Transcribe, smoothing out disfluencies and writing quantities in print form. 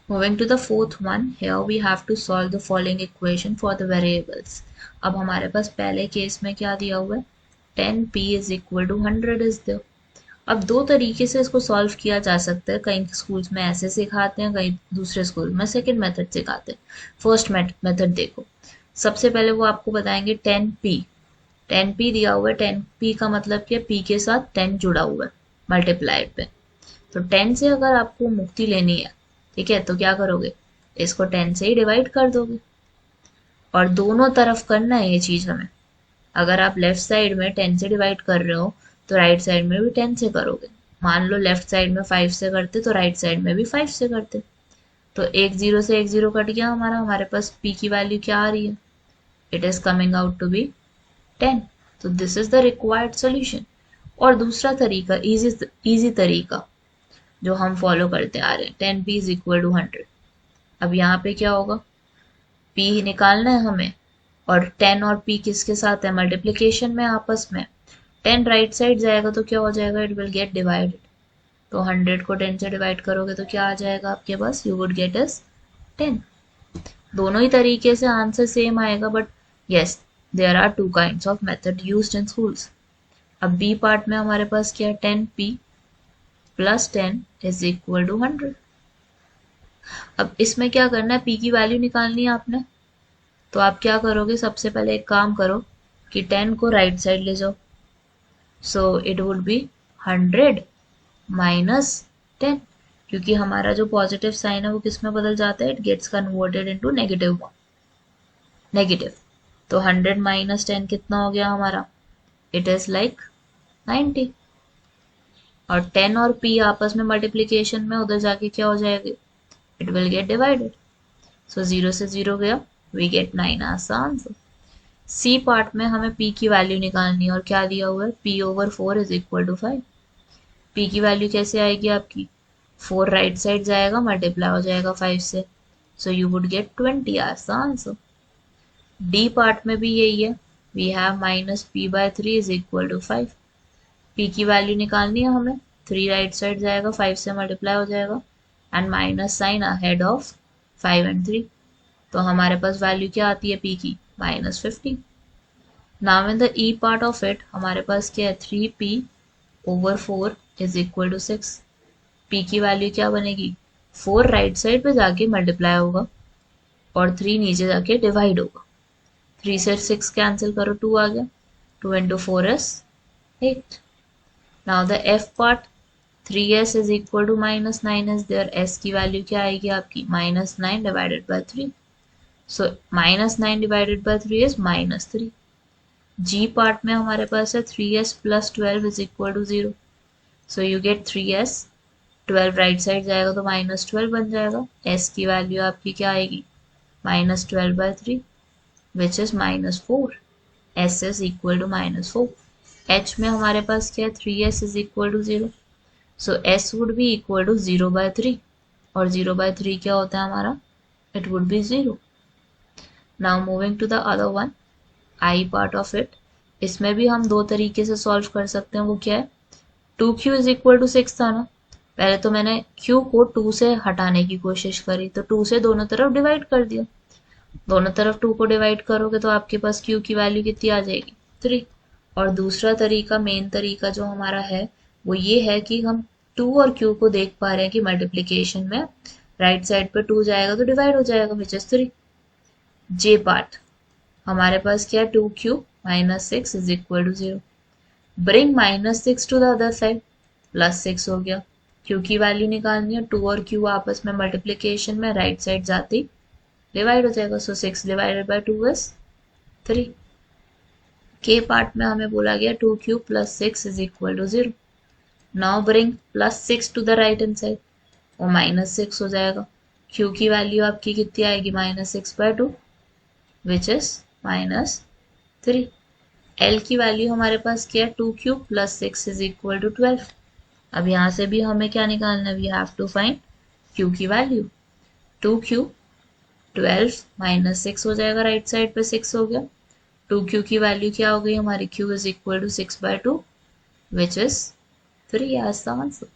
Moving to the fourth one, here we have to solve the following equation for the variables. अब हमारे पास पहले case में क्या दिया हुआ है, 10p is equal to 100 is there. अब दो तरीके से इसको सॉल्व किया जा सकता है, कई स्कूल्स में ऐसे सिखाते हैं, कई दूसरे स्कूल में सेकंड मेथड सिखाते हैं. फर्स्ट मेथड देखो, सबसे पहले वो आपको बताएंगे 10p दिया हुआ है. 10p का मतलब क्या, p के साथ 10 जुड़ा हुआ है मल्टीप्लाइड पे. तो 10 से अगर आपको मुक्ति लेनी है, ठीक है, तो क्या करोगे, इसको 10 से ही डिवाइड कर दोगे और दोनों तरफ करना है ये चीज हमें. अगर आप लेफ्ट साइड में 10 से डिवाइड कर रहे हो तो राइट साइड में भी 10 से करोगे. मान लो लेफ्ट साइड में 5 से करते तो राइट साइड में भी 5 से करते. तो एक जीरो से एक जीरो कट गया हमारे पास p की वैल्यू क्या आ रही है, it is coming out to be 10. तो this is the required solution. और दूसरा तरीका, इजी तरीका जो हम फॉलो करते आ रहे हैं, 10p इज इक्वल टू 100. अब यहाँ पे क्या होगा, p निकालना है हमें और 10 और p किसके साथ है, मल्टीप्लिकेशन में आपस में. 10 राइट साइड जाएगा तो क्या हो जाएगा, इट विल गेट डिवाइडेड. तो 100 को 10 से डिवाइड करोगे तो क्या आ जाएगा आपके पास, यू वुड गेट इज 10. दोनों ही तरीके से आंसर सेम आएगा, but yes there are two kinds of method used in schools. अब बी पार्ट में हमारे पास क्या है, 10p plus 10 is equal to 100. अब इसमें क्या करना है, p की वैल्यू निकालनी है आपने. तो आप क्या करोगे, सबसे पहले एक काम करो कि 10 को राइट साइड ले जाओ. So it would be 100 minus 10, क्योंकि हमारा जो पॉजिटिव साइन है वो किस में बदल जाता है, it gets converted into negative. तो 100 माइनस 10 कितना हो गया हमारा, इट इज लाइक 90. और 10 और p आपस में मल्टीप्लिकेशन में उधर जाके क्या हो जाएगा, it will get divided. So 0 से 0 गया, we get 9 as the answer. C part में हमें p की वैल्यू निकालनी है और क्या दिया हुआ है, p over 4 is equal to 5. p की वैल्यू कैसे आएगी आपकी, 4 राइट साइड जाएगा, मल्टीप्लाई हो जाएगा 5 से. So you would get 20 as the answer. D part में भी यही है, we have minus p by 3 is equal to 5. p की वैल्यू निकालनी है हमें, 3 राइट साइड जाएगा, 5 से मल्टीप्लाई हो जाएगा and minus sign ahead of 5 and 3. तो हमारे पास वैल्यू क्या आती है p की, -50. Now in the E part of it हमारे पास क्या है, 3p over 4 is equal to 6. p की वैल्यू क्या बनेगी, 4 राइट साइड पे जाके मल्टीप्लाई होगा और 3 नीचे जाके डिवाइड होगा. 3 से 6 कैंसिल करो, 2 आ गया, 2 into 4 is 8. Now the f part, 3s is equal to -9 is there. s की वैल्यू क्या आएगी आपकी, -9 divided by 3. So -9 divided by 3 is -3. g part में हमारे पास है 3s plus 12 is equal to 0. So you get 3s, 12 right side जाएगा तो -12 बन जाएगा. s की वैल्यू आपकी क्या आएगी, -12 by 3 which is -4. s is equal to -4. h में हमारे पास क्या है, 3s is equal to 0. So s would be equal to 0 by 3 और 0 by 3 क्या होता है हमारा, it would be 0. Now moving to the other one, I part of it. इसमें भी हम दो तरीके से सॉल्व कर सकते हैं. वो क्या है, 2q is equal to 6 था ना, पहले तो मैंने q को 2 से हटाने की कोशिश करी, तो 2 से दोनों तरफ डिवाइड कर दिया. दोनों तरफ 2 को डिवाइड करोगे तो आपके पास q की वैल्यू कितनी आ जाएगी, 3. और दूसरा तरीका, मेन तरीका जो हमारा है वो ये है कि हम 2 और q को देख पा रहे हैं कि मल्टीप्लिकेशन में राइट साइड पे 2 जाएगा तो डिवाइड हो जाएगा, विच इज 3. j पार्ट हमारे पास क्या है, 2q minus 6 is equal to 0. Bring -6 to the other side, +6 हो गया. q की वैल्यू निकालनी है, 2 और q आपस में मल्टीप्लिकेशन में राइट साइड जाती डिवाइड हो जाएगा. सो 6 डिवाइडेड बाय 2 इज 3. के पार्ट में हमें बोला गया 2q plus 6 is equal to 0. Now bring +6 to the right hand side, वो -6 हो जाएगा. q की वैल्यू आपकी कितनी आएगी, -6 by 2 विच इज -3. l की वैल्यू हमारे पास क्या है, 2q plus 6 is equal to 12. अब यहाँ से भी हमें क्या निकालना है, we have to find q की वैल्यू. 2q 12 -6 हो जाएगा, राइट साइड पे 6 हो गया. 2q की वैल्यू क्या हो गई हमारी, q is equal to 6 by 2 which is 3 as the answer.